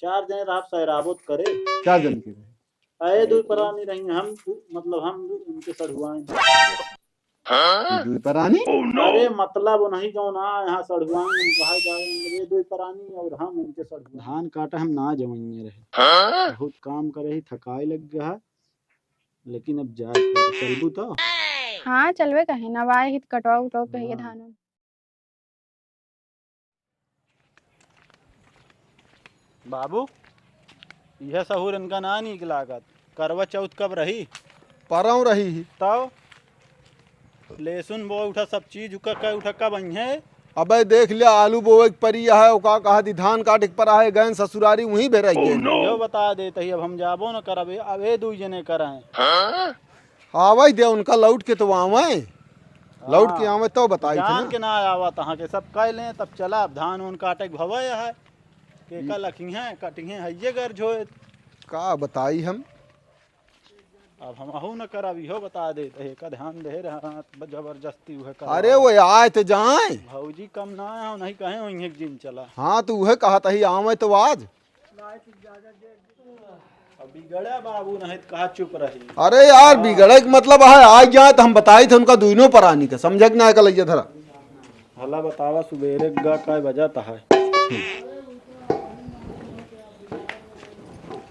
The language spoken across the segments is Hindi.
चार जने आप सहराबोत करे। 4 जन के रहे। आए दो परानी रही हम, मतलब हम उनके सड़ुआए। दुई परानी? अरे मतलब वो नहीं जो ना यहाँ सड़ुआए कहा जाए, ये दो परानी और हम उनके सड़ुआए। धान काटा हम ना जमाइए रहे, बहुत काम करे ही थकाई लग गया है, लेकिन अब जाए चलबू तो। हाँ चलवे कहे नवाए हित कटवा उटवा कहिए धान। बाबू यह सहूर इनका ना नहीं लागत। करवा चौथ कब रही? परौ रही ही। तब लहसुन बो उठा सब चीज उठा कब आई है? अबे देख लिया आलू बोवे के परी है, ओका कहा दी धान काटे के पर है, गैन ससुरारी वहीं बे रह गए। यो बता देते ही अब हम जाबो न करबे, अबे दू जने कराए। आवे दे उनका लौट के तो आवे, लौट के आवे तो बताई थी जान ना। के ना आवा तहाँ के सब कह लें तब चला। अब धान उन काटे के भवे है के का लखी हैं कटिंग है ये घर जो का बताई हम। अब हम आहू न करब, इहो बता देते है का ध्यान दे रहा जबरदस्ती वह कर। अरे वो आए तो जाए, भौजी कम ना आए नहीं कहे वहीं एक दिन चला। हाँ तो वह कहा था ही आवे तो आज। अब बिगड़ा बाबू नहीं तो कहा चुप रही। अरे यार बिगड़े के मतलब है आज जाए तो हम बताई थे उनका दोनों परानी का, समझ के ना कल धरा। हला बतावा सुबेरे गा का बजा है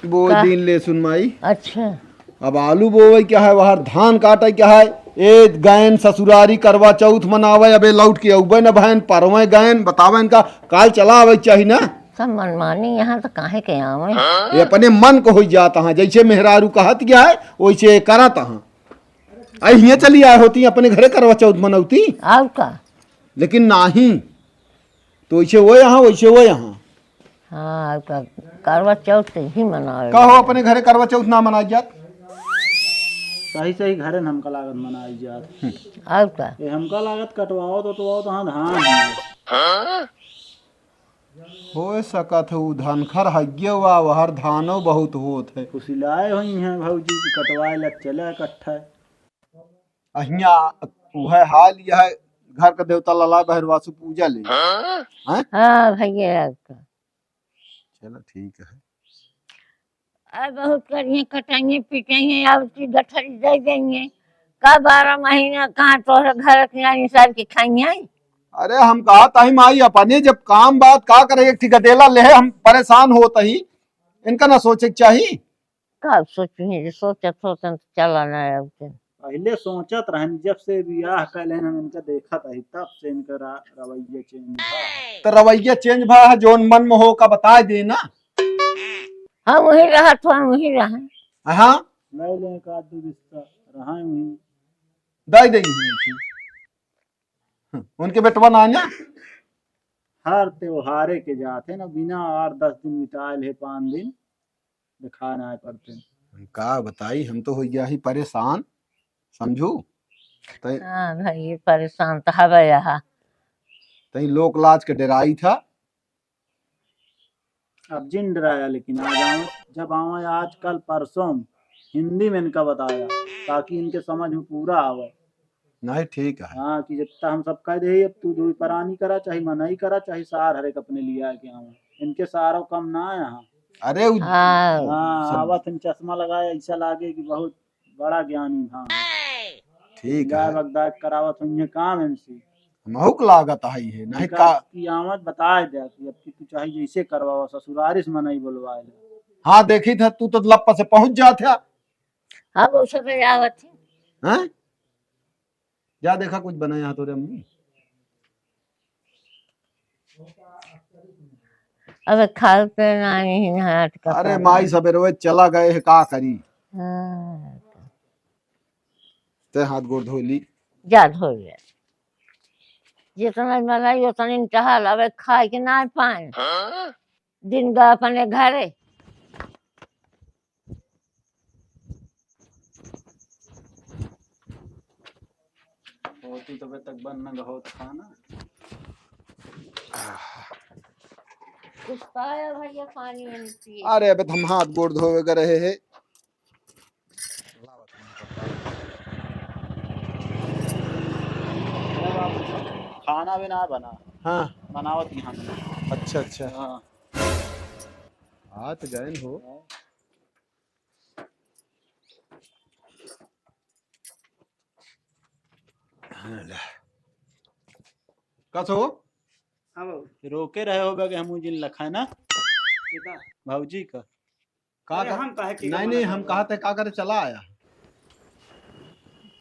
वो दिन ले सुन माई। अच्छा अब आलू बोवे क्या है, वहां धान काटे क्या है, ए गैन ससुरारी करवा चौथ मनावे, अबे लौट के अबे न बहन परवे गैन बतावे इनका काल चला आवे चाहिए ना। सब मनमानी यहाँ तो काहे के आवे। ये अपने मन को हो जाता है, जैसे मेहरारू कहत गया है वैसे करत हाँ। अहिए चली आए होती अपने घरे करवा चौथ मनौती, और का लेकिन नाही तो वैसे वो यहाँ वैसे वो यहाँ। हाँ का करवा चौथ ही मनावे। कहो अपने घरे करवा चौथ ना मनाई जात। सही सही घरे न हमका लागत मनाई जात। और का ये हमका लागत कटवाओ तो हाँ धान है। हो सकत है धनखर हग्य हुआ वहर धानो बहुत होत है। फुसिलाए हुई हैं भौजी की कटवाए लग चले इकट्ठा। अहिया वह हाल यह है, घर का देवता लला बहरवासु पूजा ले। हाँ भैया का चलो ठीक है। अब बहुत करिए कटाइए पिटाइए और गठरी दे देंगे का 12 महीना कहाँ तोहरे घर के सर के खाइए। अरे हम कहा ताही माई अपने जब काम बात का करे एक गदेला ले हम परेशान होता ही, इनका ना सोचे चाहिए। कब सोचेंगे सोचत सोचत चला ना अब पहले सोचत रहन, जब से ब्याह कैले हम इनका देखा था तब से इनका रवैया चेंज था। तो रवैया चेंज भा है, जोन मन में हो का बता देना। हम वही रहा तो हम वही रहा। हाँ ले ले का दू रिश्ता रहा वहीं दे देंगे उनके बेटवा नान्या हर त्योहारे के जाते ना, बिना 8-10 दिन बिताए है 5 दिन दिखा ना पड़ते। का बताई हम तो हो गया ही परेशान समझू। हाँ भाई परेशान तो हवे यहाँ। तई लोक लाज के डराई था। अब जिन डराया लेकिन आ जाओ जब आवे आज कल परसों हिंदी में इनका बताया ताकि इनके समझ में पूरा आवे। नहीं ठीक है। हाँ कि जितना हम सब कह दे अब तू दो परानी करा चाहे मनाई करा चाहे सार हरेक अपने लिया के आवे, इनके सारों कम ना है यहाँ। अरे हाँ आवत चश्मा लगाया ऐसा लागे कि बहुत बड़ा ज्ञानी था। ठीक है बगदाद करावत हुई काम इनसे महूक लागत आई है नहीं का की आमद बता दे कि अब तू चाहे जैसे करवाओ ससुरारी से मनाई बुलवाए। हाँ देखी था तू तो लप्पा से पहुंच जाते हम उसे पे आवत हैं। जा देखा कुछ बना यहाँ तो रे अम्मी। अब खाल पे नहीं हाथ का। अरे माई सवेरे चला गए है का करी। हाँ ते हाथ गोड़ धोली जा धो ले जितना मलाई उतना टहल अब खाए के ना पाए दिन गा अपने घरे। होती तो तक बन न हो खाना कुछ पाया भैया पानी में पिए। अरे अब हम हाथ गोड़ धोवे कर रहे हैं। खाना भी ना बना। हाँ बनावत यहाँ। अच्छा अच्छा हाँ हाथ गए हो। कसो हाँ बाबू रोके रहे होगा कि हम जिन लखा ना भाऊजी का का हम काहे के नहीं नहीं, हम कहा थे का करे चला आया।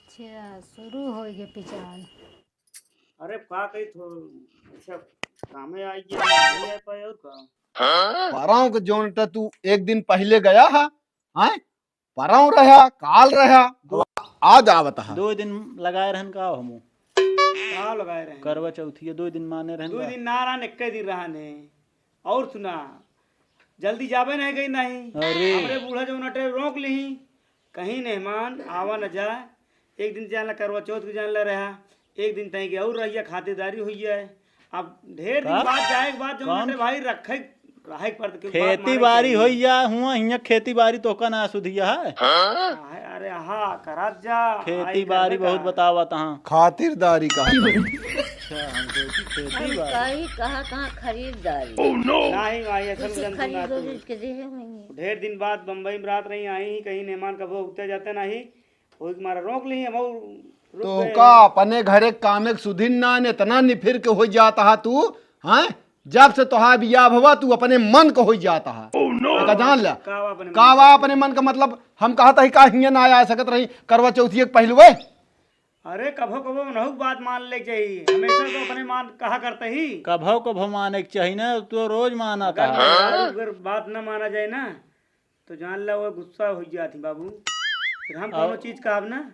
अच्छा शुरू हो गए पिछाड़। अरे का कही थो अच्छा कामे आई गया नहीं आ पाए और का पराव के जोन टा तू एक दिन पहले गया है, हैं पराव रहा काल रहा आज आवत है। 2 दिन लगाए रहन का हम कहाँ लगाए रहे करवा चौथी है 2 दिन माने रहन 2 दिन ना रहने 1 दिन रहने। और सुना जल्दी जाबे नहीं गई नहीं अरे हमरे बूढ़ा जो नटे रोक ली कहीं मेहमान आवा न जाए। एक दिन जानला करवा चौथ के जानला रहा, एक दिन तय के और रहिया खातिरदारी हुई है। अब ढेर दिन बाद जाए के बाद जो नटे भाई रखे रहे पड़त के खेती बाड़ी होई जा हुआ हिया खेती बाड़ी तो का ना सुधिया है। अरे हाँ करा जा खेती बाड़ी बहुत बतावा तहां खातिरदारी का अच्छा हम तो खेती बाड़ी कहीं कहाँ खरीदारी नहीं भाई असल किसी जन सुना खरीदो तू। जिसके देहे नहीं ढेर दिन बाद बम्बई में रात नहीं आई कहीं मेहमान कब उगते जाते नहीं वही तुम्हारा रोक ली हम और रुक तो गए। का अपने घरे कामे सुधिन ना ने इतना निफिर के हो जाता है तू, हैं जब से तोहार बियाह हुआ तू अपने मन को हो जाता है। का जान ला कावा अपने कावा अपने मन का मतलब हम कहा था का हिया ना आ सकत रही करवा चौथी एक पहलुए। अरे कभो कभो नहुक बात मान ले चाहिए, हमेशा तो अपने मान कहा करते ही। कभो माने के चाहिए ना तो रोज माना था अगर बात न माना जाए ना तो जान ला वो गुस्सा हो जाती बाबू। फिर हम कोनो चीज का अब ना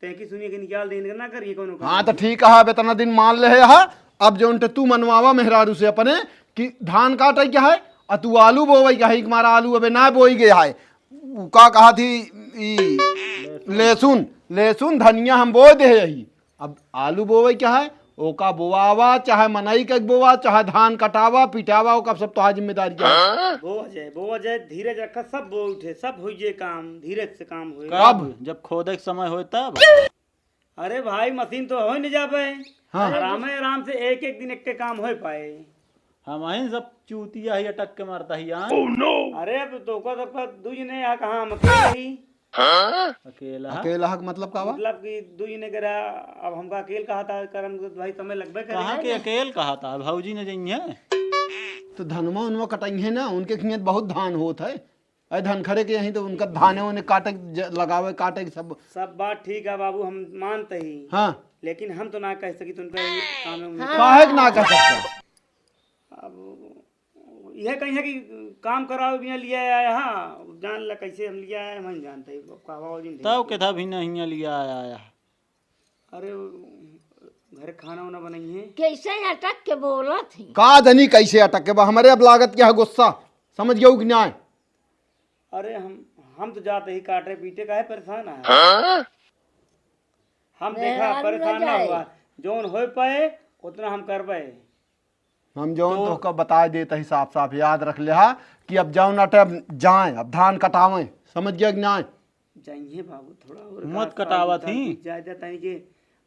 तैकी सुनिए कि निकाल देने ना करिए कोनो काम। हाँ तो ठीक है इतना दिन मान ले है। अब जो तू मनवावा मेहरारू से अपने कि धान काटे क्या है और तू आलू बोवई क्या है कि मारा आलू अबे ना बोई गया है। उ का कहा थी ई लहसुन लहसुन धनिया हम बो दे यही। अब आलू बोवई क्या है ओका बोवावा चाहे मनई का बोवा चाहे धान कटावा पिटावा ओका सब तो जिम्मेदारी है। बो जाए धीरज रखा सब बो उठे सब हो जाए काम धीरज से काम हुए। कब जब खोदे के समय हो तब अरे भाई मशीन तो हो नहीं जा पाए। हाँ। आराम से एक एक दिन एक के काम हो पाए। हम ही सब चूतिया ही अटक के मारता ही यहाँ अरे अब तो को दूज ने यहाँ कहाँ हम अकेले ही अकेला अकेला हक मतलब का बा? मतलब कि दूज ने करा अब हमका अकेल कहा था करम तो भाई समय लगबे कहाँ करे। के अकेल कहा था भाऊजी ने जइए तो धनमा उनवा कटाई है ना उनके खियत बहुत धान होत है। अरे धन खरे के यहीं तो उनका धाने उन्हें काटे लगावे काटे सब। सब बात ठीक है बाबू हम मानते ही। हाँ लेकिन हम तो ना कह सकी तो उनका काम है उनका। काहे के ना कह सकते। अब यह कहीं है कि काम कराओ बिना लिया आया। हाँ जान ला कैसे हम लिया आया हम जानते ही कहवा दिन तब के था भी नहीं लिया आया अरे घर खाना वाना बनाई है कैसे अटक के बोला थी का धनी कैसे अटके बा हमारे अब लागत क्या है गुस्सा समझ गयो कि न्याय। अरे हम तो जाते ही काटे पीटे का है परेशान है। हम देखा परेशान ना हुआ जोन हो पाए उतना हम कर पाए। हम जो तो का बता देता ही साफ साफ याद रख लिया कि अब जाओ ना अब जाए अब धान कटावे समझ गया कि न्याय। जाइए बाबू थोड़ा और मत कटावा थी ज्यादा ताई के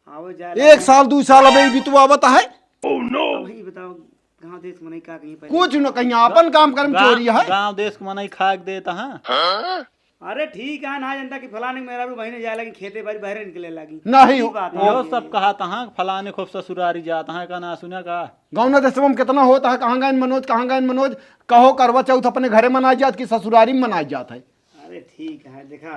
आओ जा 1 साल 2 साल अबे बितवा बता है। वही बताओ गांव देश में नहीं का कहीं पहले कुछ न कहीं अपन काम करम चोरी है। गांव देश को मनाई खाक देता है अरे ठीक है ना जनता की फलाने मेरा भी बहने जाए लगी खेते बाड़ी बाहर निकले लगी नहीं ये बात है। यो सब कहा था फलाने खूब ससुरारी जाता है का ना सुना का गाँव न देश में कितना होता है कहाँ गए मनोज कहो करवा चौथ अपने घरे मनाई जात कि ससुरारी में मनाई जात है। अरे ठीक है देखा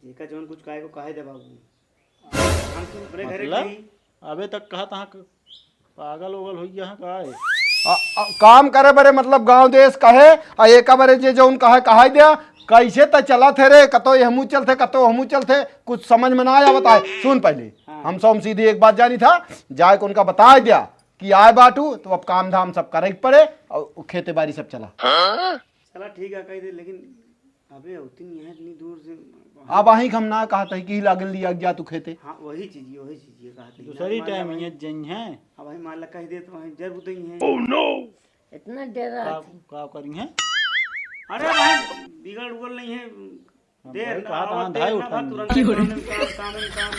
देखा जोन कुछ कहे को कहे दे बाबू हम तो अपने घरे मतलब? कहीं अबे तक कहा था पागल ओगल हो गया का है काम करे बरे मतलब गांव देश कहे और एक बारे जे जौन कहे दिया कैसे तो चला थे रे कतो हमू चलते कतो हमू चलते कुछ समझ में ना आया बताए। सुन पहले हम सब सीधी एक बात जानी था जाए को उनका बता दिया कि आए बाटू तो अब काम धाम सब करे पड़े और खेते बाड़ी सब चला। चला ठीक है कह दे लेकिन अबे उतनी है इतनी दूर से। अब अही हम ना कहा था कि लागन लिया जा तू खेते। हाँ वही चीज कहा थी दूसरी टाइम ये जइन है अब भाई मान ला कह दे तो वहीं जरूर तो ही है। इतना डरा थी का करी है अरे भाई बिगड़ उगड़ नहीं है देर कहा था, ना धाय देर उठा ना तुरंत काम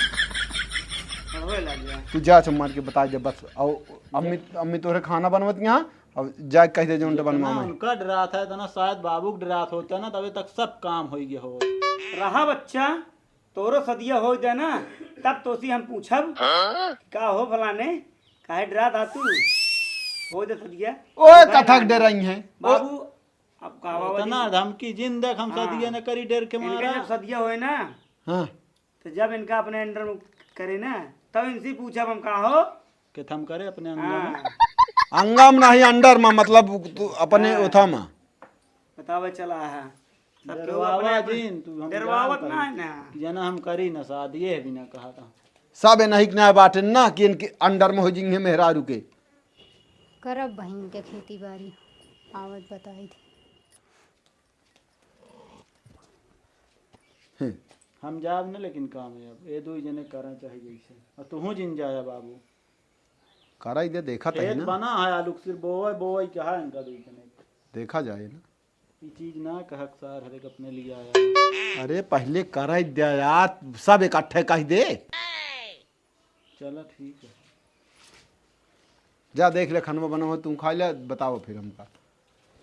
पढ़वे लग गया। तू जा सम्मान के बता दे बस और अम्मी तोरे खाना बनवत यहाँ अब जा कह दे जो बनवा जितना में उनका डरा था इतना शायद बाबू का डरा होता ना तभी तक सब काम हो गया हो। रहा बच्चा तोरो सदिया हो जाए ना तब तोसी हम पूछब का हो फलाने काहे डरा था तू हो जा सदिया ओए कथक डे रही हैं बाबू अब कहावा इतना धमकी जिन देख हम सदिया ने करी डर के इनका मारा। जब सदिया होए ना हाँ तो जब इनका अपने अंडर में करे ना तब इनसे पूछब हम का हो कि थम करे अपने अंदर में। हाँ अंगम नहीं अंडर में मतलब तू अपने उथा में बतावे चला है सब केहू डरवावा अपने जिन तू हम डरवावत जान ना है ना करी। जना हम करी ना शादी ये भी ना कहा था। सब नहीं ना बाटे ना कि इनके अंडर में हो जिंगे मेहरारू के करब बहन के खेती बाड़ी आवत बताई थी। हम जाब न लेकिन कामयाब ये दो जने करना चाहिए इसे और तू जिन जाया बाबू। कराई दे देखा तही खेत ना बना है आलू के सिर्फ बोए बोए क्या है इनका दो जने देखा जाए ना ये चीज ना कहक सार हर एक अपने लिए आया। अरे पहले कराई दे यार सब इकट्ठे कह दे चलो ठीक है। जा देख ले खनवा बना हो तुम खा ले बताओ फिर हमका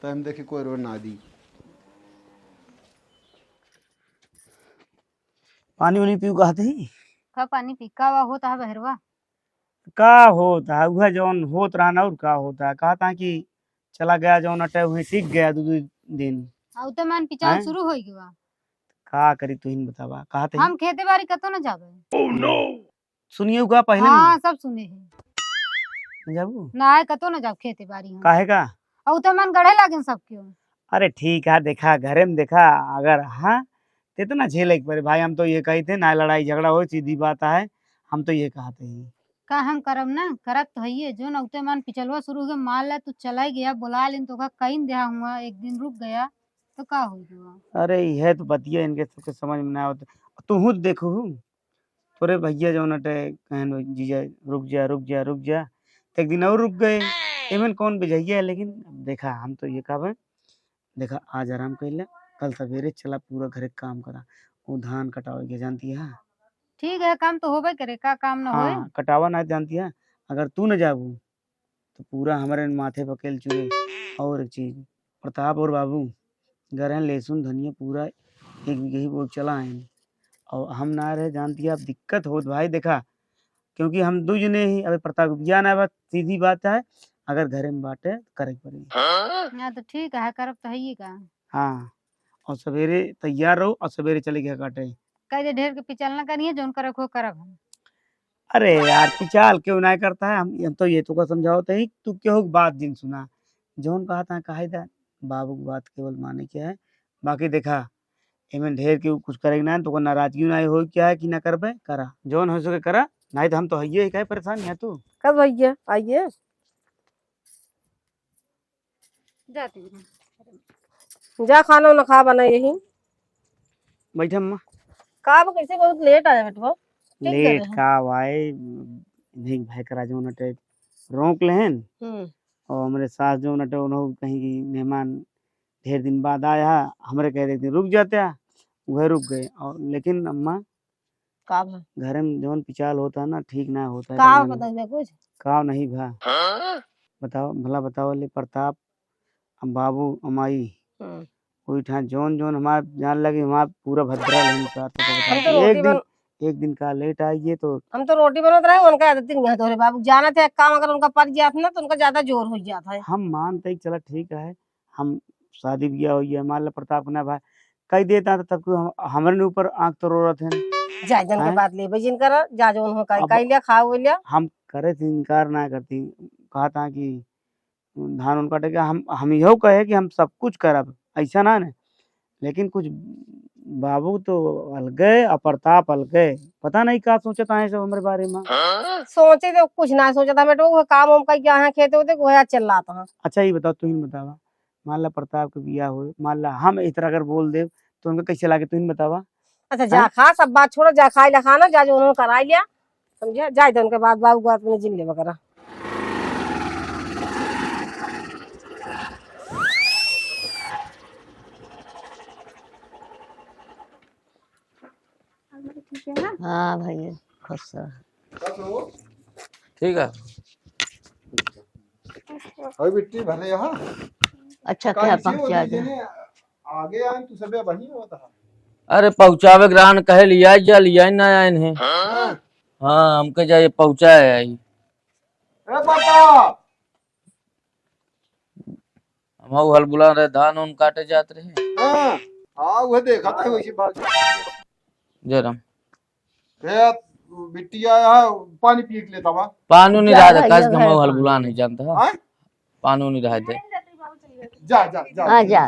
तो हम देखे कोई रो ना दी। पानी वानी पीऊ कहते ही का पानी पिका हुआ होता है बहरवा का होता है वह जौन होत रहा ना और का होता है कहता है कि चला गया जौन अटे हुए टिक गया दो दिन आउ तो मान पिचाल हैं? शुरू हो गया। का करी तू हिन बतावा कहते हम खेती बाड़ी कतो न जाबे। सुनियो का पहले हाँ सब सुने हैं जाबू ना कतो न जाब खेती बाड़ी हम काहे का आउ तो मान गढ़े लागिन सब क्यों। अरे ठीक है देखा घरे में देखा अगर हाँ ते तो ना झेले के पड़े भाई हम तो ये कही थे ना लड़ाई झगड़ा हो सीधी बात है हम तो ये कहते हैं का हम करब ना करब तो है जो न उते मान पिछलवा शुरू हो गया मान ले तू चला ही गया बुला लेन तो का कहीं दिया हुआ एक दिन रुक गया तो का हो गया। अरे यह तो बतिया इनके सबके समझ में ना होता तू देखो तोरे भैया जो नटे कहन जीजा रुक जा तो एक दिन और रुक गए एमन कौन बिजैया है लेकिन देखा हम तो ये कहा देखा आज आराम कर ले कल सवेरे चला पूरा घर काम करा वो धान कटावे के जानती है ठीक है काम तो होबे करे का काम न होए। हाँ कटावा ना जानती है अगर तू न जाबू तो पूरा हमारे माथे पकेल चुए। और एक चीज प्रताप और बाबू गरहन लहसुन धनिया पूरा एक बीघे ही वो चला है और हम ना रहे जानती है अब दिक्कत होत भाई देखा क्योंकि हम दो जने ही अबे प्रताप बिया ना बात सीधी बात है अगर घरे में बाटे करे पड़ेगी। ना तो ठीक है करब तो है ही का हाँ और सवेरे तैयार रहो और सवेरे चले गया काटे। कह दे ढेर के पिचल ना करिए जोन करब हो करब हम। अरे यार पिचाल क्यों ना करता है हम तो ये तो का समझाओ तो ही तू क्यों बात दिन सुना जोन कहा था कहा था बाबू की बात केवल माने क्या है बाकी देखा एमन ढेर के कुछ करेगा ना तो नाराजगी ना हो क्या है कि ना कर पाए करा जोन हो सके करा नहीं तो हम तो है क्या परेशान है तू कब भैया आइए जाती हूँ। जा खाना ना खा बना यही बैठा अम्मा का कैसे बहुत लेट आया बेटवा ठीक कर लेट रहे हैं। का भाई नहीं भाई करा जो नटे रोक लेहन और हमारे सास जो नटे उन्हों कहीं की मेहमान ढेर दिन बाद आया हमारे कह देते रुक जाते हैं वह रुक गए और लेकिन अम्मा का भा घर में जौन पिचाल होता है ना ठीक ना होता है का करने में। पता है कुछ का नहीं भा बताओ भला बताओ ले प्रताप हम बाबू अमाई हम्म। कोई ठा जोन जोन हमार जान लगे हमार पूरा भद्रा नहीं चाहता तो हम बता तो एक रोटी दिन बन एक दिन का लेट आइए तो हम तो रोटी बनत रहे उनका आदत नहीं है तोरे बाबू जाना थे काम अगर उनका पड़ जाता ना तो उनका ज्यादा जोर हो जाता है। हम मानते ही चला ठीक है हम शादी ब्याह हुई है मान लो प्रताप ना भाई कही देता था तब को हमारे ऊपर आंख तो रो रहे थे जाय जन के हैं? बात ले बजिन कर जा जो उनको अब- कह लिया खा हो लिया हम करे थे इनकार ना करती कहा था कि धान उन काटे हम यहो कहे कि हम सब कुछ करब ऐसा ना ने लेकिन कुछ बाबू तो अलगे और प्रताप अलगे पता नहीं क्या सोचता है सब हमारे बारे में। सोचे तो कुछ ना सोचा था बेटो वो काम उम का यहाँ खेते होते वो चल रहा था। अच्छा ये बताओ तुम बतावा मान ला प्रताप के बिया हो मान ला हम इस तरह अगर बोल दे तो उनको कैसे लागे तुम बतावा। अच्छा जा खा सब बात छोड़ो जा खाई ला खाना जा जो उन्होंने करा लिया समझे जाए तो उनके बाद बाबू बात में जिन ले वगैरह ठीक है ना। हाँ भैया खुश रहो। ठीक है। अच्छा। अरे बिट्टी भले यहाँ अच्छा क्या काहे से पहुंचा होती दे जेने आगे आए तू सबे वही होता अरे पहुंचावे ग्रहण कहे लिया जा लिया ना आए हैं। हां हाँ हमके जाए पहुंचाए आई ए पापा हम हल बुला रहे धान उन काटे जाते रहे हां हां वो देखा था वैसी बात जरा ए बिट्टी आया पानी पी के लेता वा पानी नहीं जा रहा था काश भैया हम घर हल पानी। बुला नहीं जानता हां पानी नहीं रहा थे जा जा जा हाँ, जा।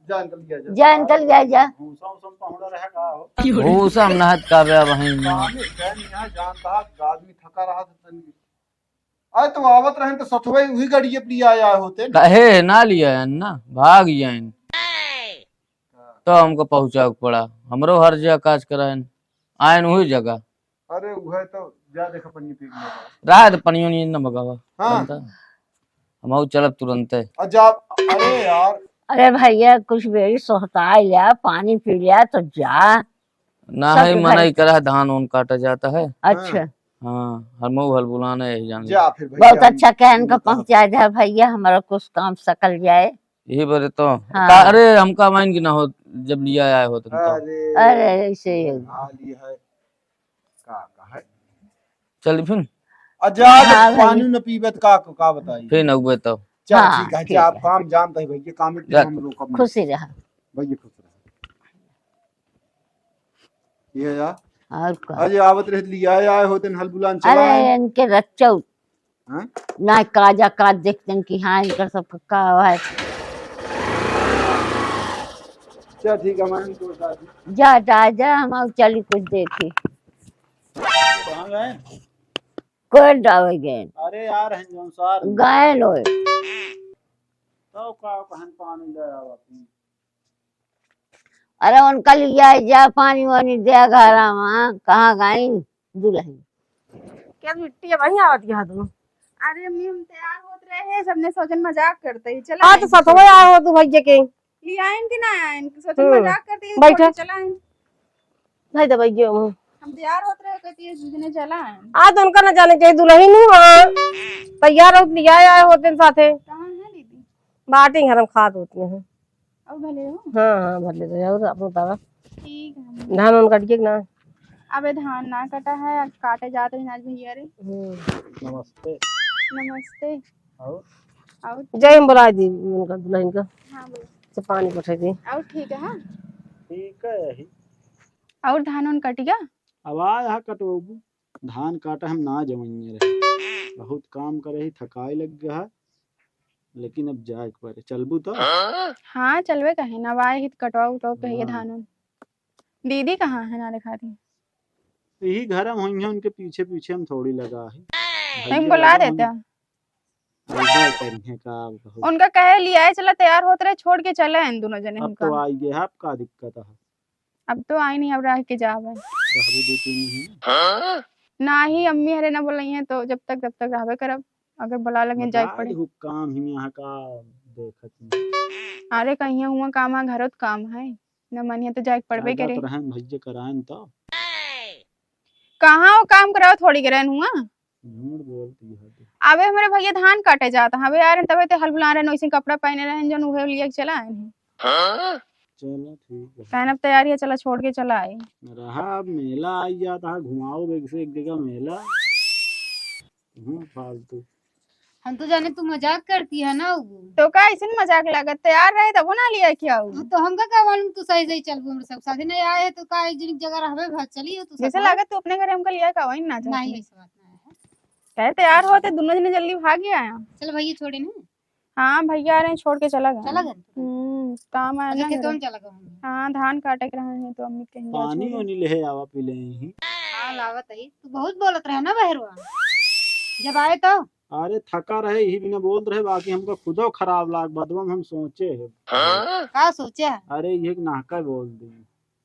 जा अंकल जा जा जा अंकल जा भूसा उसम पहुंचा रहेगा हो वो सब नहत का बया वहीं पानी फैन यहाँ जानता आदमी थका रहा था तन आए तो आवत रहे तो सथवे वही गाड़ी अपनी आया होते कहे ना लिया है ना भाग जाए तो हमको पहुंचा पड़ा हमरो हर जगह काज कराए आयन वही जगह अरे वह तो जा देखा पन्नी पी के राह तो पनियो नहीं न मगावा हाँ। हम चलब तुरंत अच्छा अरे यार अरे भैया कुछ बेरी सोहता लिया पानी पी लिया तो जा ना सब है घर- मना ही करा धान उन काटा जाता है अच्छा हाँ हम हल बुलाना यही जान जा फिर भैया बहुत अच्छा कहन का पहुंचा दे भैया हमारा कुछ काम सकल जाए यही बोले तो हाँ। अरे हमका माइन की ना हो जब लिया आया हो तुमको अरे अरे ऐसे ही। हाल ये है का है चल फिर अच्छा हाँ भाई। पानी न पीबत का बताइए फिर नौबे तो चल हाँ, ठीक है ठीक अच्छा, आप है। काम जानते हैं भैया काम में जा। हम रोकब नहीं। खुशी रहा भैया खुश रहे ये यार और का अजय आवत रहे लिया आए होते हल बुलान चला अरे इनके रच्चौ हाँ? ना काजा काज देखते हैं कि हाँ इनका सब का है चल ठीक है मैं इनको बता दूं। जा हम अब चली कुछ देखी कहाँ गए कोई डावे गए अरे यार हैं जौन सार गए लोग तो का कहन पानी ले आवा पी अरे उनका लिया जा पानी वानी दे घरा वहाँ कहाँ गई दुल्हन क्या मिट्टी है वही आवत गया तुम अरे अम्मी हम तैयार होत रहे हैं सबने सोचन मजाक करते ही चला हाँ तो सतवे आए हो तू भैया के ले आइन कि ना आइन सोचन हम्म, मजाक करते ही बैठो। चला आइन नहीं तो भैया हम तैयार होत रहे कहती है दूसरे चला आइन आज उनका न जाने चाहिए दुल्हन नहीं वहाँ तैयार हो लिया आए होते हैं साथे कहाँ है दीदी बाटी घर हम खाद होते हैं अब भले हो हाँ भले तो और अपना बतावा ठीक है धान उन कटिए ना अबे धान ना कटा है अब काटे जाते हैं आज भैया रे नमस्ते नमस्ते और और जय हम बुला दी उनका दुल्हन का हाँ बोलो से पानी पठा दी और ठीक है हाँ ठीक है यही और धान उन कट गया अब आ यहाँ कटोबू धान काटा हम ना जमाइए रहे बहुत काम करे ही थकाई लग गया है लेकिन अब जाए एक बार चलबू तो हाँ चलवे कहे ना वाए हित कटवाऊ तो कहिए हाँ। धान उन दीदी कहाँ है ना दिखा दी यही घर हम हुई हैं उनके पीछे पीछे हम थोड़ी लगा है कहीं बुला देते हैं करेंगे का बहुत उनका कहे लिया है चला तैयार होते रहे छोड़ के चले हैं दोनों जने अब हमका तो आई गए आप का दिक्कत है अब तो आई नहीं अब रह के जावे रहबू दो तीन ही ना ही अम्मी हरे ना बोलाई है तो जब तक रहबे करब अगर बुला लगे जाए बता पड़े दहु काम ही यहाँ का देखत नहीं अरे कहीं हुआ काम है घरों काम है न मन है तो जाए पड़बे करे रहन भैया कराएं तो कहाँ वो काम कराओ थोड़ी करे हुआ झूठ बोलती है तू। अबे हमारे भैया धान काटे जाता हवे यार तबे ते हल बुला रहे नोइसे कपड़ा पहने रहे जो उहे लिए चला आए हैं चलो ठीक है पहनब तैयारी है चला छोड़ के चला आए रहा अब मेला आई जाता है घुमाओ एक से एक जगह मेला फालतू हम तो जाने तू मजाक करती है ना उगू। तो का ऐसे मजाक लागत तैयार रहे तब ना लिया क्या हाँ, तो हमका क्या मालूम तू सही सही चल हमरे सब साथी नहीं आए तो का एक जगह रहबे भाग चलिए तू जैसे लागत तू अपने घर हमका लिया का वही ना जा नहीं ऐसा बात नहीं है। कहे तैयार होते दोनों जने जल्दी भाग गया चल भैया छोड़े ना हाँ भैया आ रहे हैं छोड़ के चला गया चला गया काम आया अच्छा ना खेतों मेरा। में चला गया हाँ धान काटे के रहे हैं तो अम्मी कहीं जा पानी छोड़। वानी ले आवा पी ले ही हाँ लावत है तू बहुत बोलत रहे ना बहरवा जब आए तो अरे थका रहे यही बिना बोल रहे बाकी हमको खुदो खराब लाग बदबम हम सोचे है का सोचा अरे ये नाका बोल दी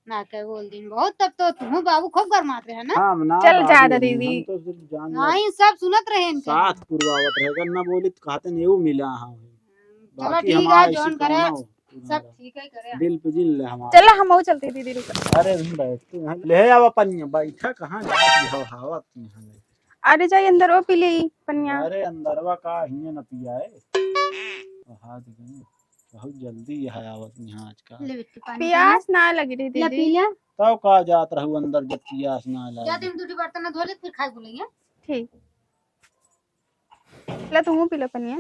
ना कह बोल दिन बहुत तब तो तू बाबू खूब गरमात रहे ना हाँ ना चल दादी जा हम दीदी। तो सिर्फ जान नहीं सब सुनत रहे इनके साथ पुरवावत रहेगा ना बोली तो कहते नहीं वो मिला हाँ चलो बाकी ठीक है हमारा जोन ऐसी करे कौनो सब ठीक है करे दिल पे दिल है हमारा चल हम चलते दीदी रुक अरे तुम बैठ तू यहाँ ले आवा पनिया बैठा कहाँ जा हवा यहाँ ले अरे जाइए अंदर वो पी ली पनिया। अरे अंदरवा का हिये न पिया है हाथ गए बहुत जल्दी है आवत यहाँ आज का ले बेटी पानी प्यास ना लगी रही पी ले, दीदी। पी ले। तब का जात रहू अंदर जब पियास ना जा लागे तुम दूसरी बर्तन धो ले फिर खाए बोलेंगे। ठीक ला तुम पी लो पनिया।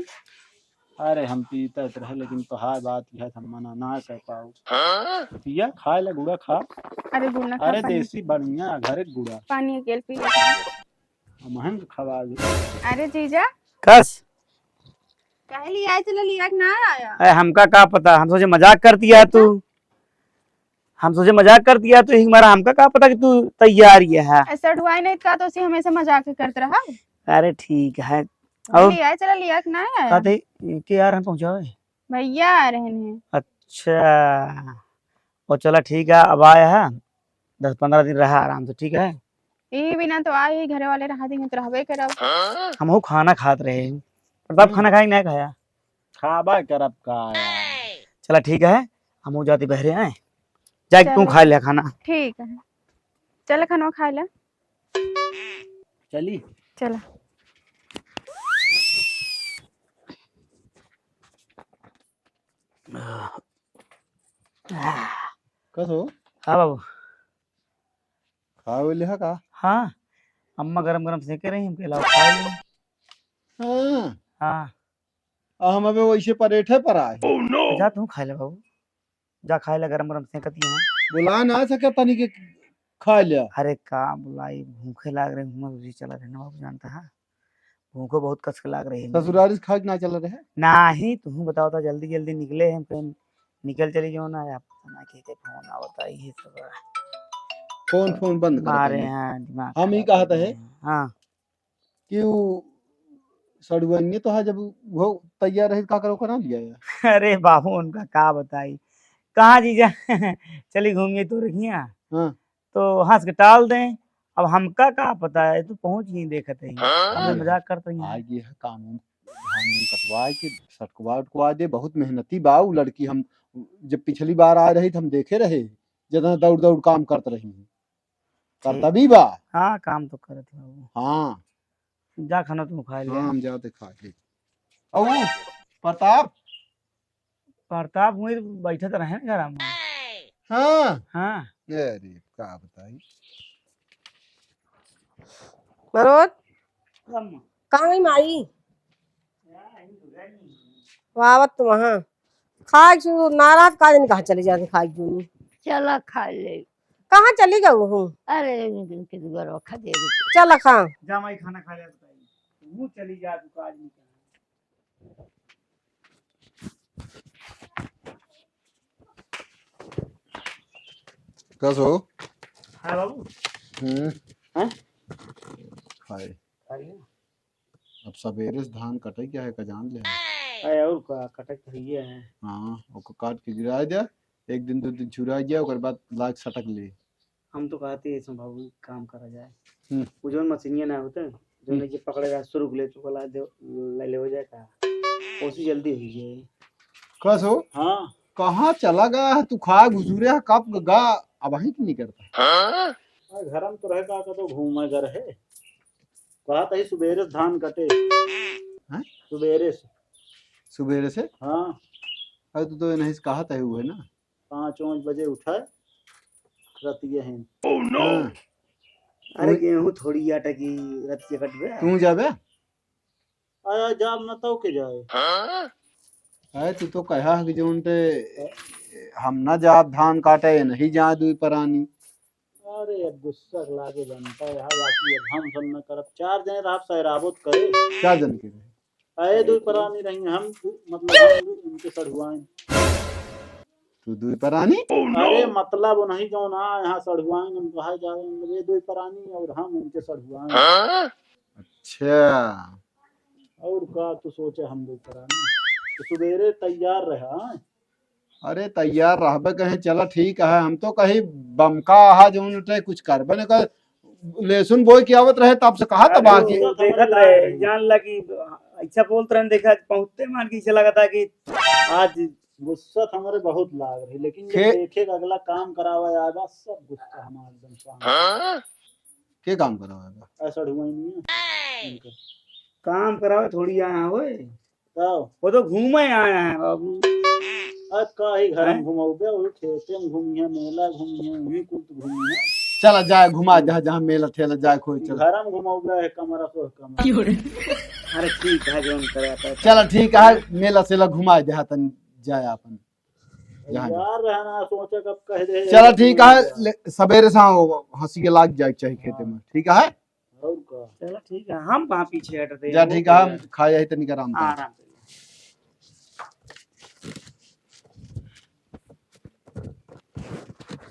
अरे हम पीते रहे लेकिन तोहार बात है हम मना ना कर पाऊ पिया खाए ले गुड़ा खा अरे गुड़ ना खा अरे पानी। देसी बढ़िया घरे गुड़ा पानी अकेले पी ले। महंग खवा दे अरे जीजा कस काहे लिए आए चलो लिया कि ना आया। अरे हमका का पता, हम सोचे मजाक कर दिया तू, हम सोचे मजाक कर दिया तो हमारा हमका का पता कि तू तैयार ही है। ऐसा ढुआई नहीं का तो उसी हमेशा मजाक ही करते रहा। अरे ठीक है और लिया चलो लिया कि ना आया। कहते के यार हम पहुंचाओ। भैया आ रहे हैं। अच्छा और चला ठीक है, अब आया है 10-15 दिन रहा आराम से, ठीक है। ये बिना तो आए ही घरे वाले रहा देंगे तो रहबे करब। हम खाना खाते रहे, प्रताप खाना खाई नहीं खाया। खाबा करब का चला ठीक है, हम जाते बहरे आए जाके तू चलो। खा लिया खाना। ठीक है चल खाना खा ले। चली चला कसो हाँ बाबू। खाओ लिहा का हाँ अम्मा गरम गरम सेके रही, हम खिलाओ खा ली। हाँ हाँ हम अबे वैसे परेठे पर आए जा तू खा ले बाबू, जा खा ले, गरम गरम सेकती है। बुला ना सके तनी के खा लिया अरे का बुलाई, भूखे लाग रहे हैं, चला रहे ना बाबू, जानता है भूखो बहुत कस के लाग रही है। ससुरारी से खा के ना चल रहे नहीं तू बताओ तो, जल्दी जल्दी निकले हैं फिर निकल चली जाओ ना, आप ना के फोन आवता ही सब फोन फोन बंद कर मारे देंगे। हैं दिमाग हम ही खराब कहते कर हैं। दिए हैं। हाँ कि वो सड़ुआइये तो है जब वो तैयार रहे का करो करा लिया यार अरे बाबू उनका का बताई, कहाँ जीजा चली घूमिए तो रखिया हाँ तो हंस के टाल दें। अब हमका का पता है, तू पहुंच ही देखते ही हमें मजाक करते ही हैं। आगे है कानून धान कटवाए के सटकवा उटकवा दे बहुत मेहनती बा उ लड़की। हम जब पिछली बार आ रही तो हम देखे रहे जितना दौड़ दौड़ काम करते रही करता भी बा। हाँ काम तो करते बाबू, हाँ जा खाना तुम खा लिया। हाँ हम जाते खा के और वो प्रताप प्रताप हुए बैठे तो रहे ना घर में। हाँ हाँ अरे का बताई मनोज अम्मा। कहाँ गई माई वावत तुम वहाँ खाए जो नाराज का दिन कहाँ चली जाती खाए जो चला खा ले। कहाँ चली जाऊ हूँ अरे के दुगरो खा दे दे। चल खा जा माई खाना खा लिया बताइए, तू चली जा तू काज नहीं करना। कसो हाँ बाबू हैं खाए खा लिया। अब सवेरे से धान कटे क्या है का जान ले अरे और का कटक तो ही है। हाँ ओको काट के गिरा दे एक दिन दो दिन छुरा गया ओकर बाद लाग सटक ले हम तो कहते हैं इसमें बाबू काम करा जाए। हम्म। वो जो मशीनिया ना होते जो नहीं जे पकड़ेगा शुरू ले तो ला दे ले हो जाएगा, कोशिश जल्दी हो जाए। कसो हाँ कहाँ चला गया है तू खा घुसूरे है कब गा अब वहीं क्यों नहीं करता घर में तो रह का तो घूमे घर है कहा था सुबेरे से धान कटे हैं सुबेरे से हाँ अरे तो नहीं से कहा था हुए ना 5-5 बजे उठा रतिये हैं हाँ। अरे गेहूं थोड़ी आटा की रतिया कटबे। तू जाबे आया जाब न तो के जाए अरे तू तो कहा कि जो उनते हम न जाब धान काटे नहीं जा दुई परानी। अरे अब गुस्सा लागे बनता है बाकी अब हम सब न करब 4 दिन रात सहराबत करे 4 दिन के रहे आए दुई परानी रही हम मतलब हम उनके सड़ुआएं तू दुई परानी अरे मतलब नहीं जो ना यहाँ सड़ुआएं हम कहा जाए ये दुई परानी और हम उनके सड़ुआएं। अच्छा और का तू सोचे हम दुई परानी तो सवेरे तैयार रहा। अरे तैयार रहबे कहीं चला ठीक है हम तो कहीं बमका हा जो उनटे कुछ करबे न कर लहसुन बोई की आवत रहे तब से कहा तब आके देखत रहे जान लगी अच्छा बोलते रहे देखा पहुंचते मान के लगा था कि आज गुस्सा हमारे बहुत लाग रही लेकिन जब देखे अगला काम करावा आएगा सब गुस्सा हमारा एकदम शांत। के काम करावेगा? सड़ुआई नहीं है इनका। काम करावे थोड़ी आया होए, बताओ वो तो घूमे आया है बाबू। आज का ही घर में घुमाओगे, वही खेते में घूमी है, मेला घूमी है, वही कुल घूमी है। चला जाए घुमा जहाँ जहाँ मेला ठेला जाए कोई चल। घर में घुमाओगे है कमरा सो कमरा। अरे ठीक है जो कराता है। चला ठीक है मेला सेला घुमा जहाँ तन जाए अपन जहाँ जाए। यार रहना सोचे कब कह दे। चला ठीक है सवेरे से हंसी के लाग जाए चाहिए खेते में, ठीक है? और का चलो ठीक है, हम कहाँ पीछे हटते हैं। जा ठीक है, खा जाए तनिक आराम से। आराम से।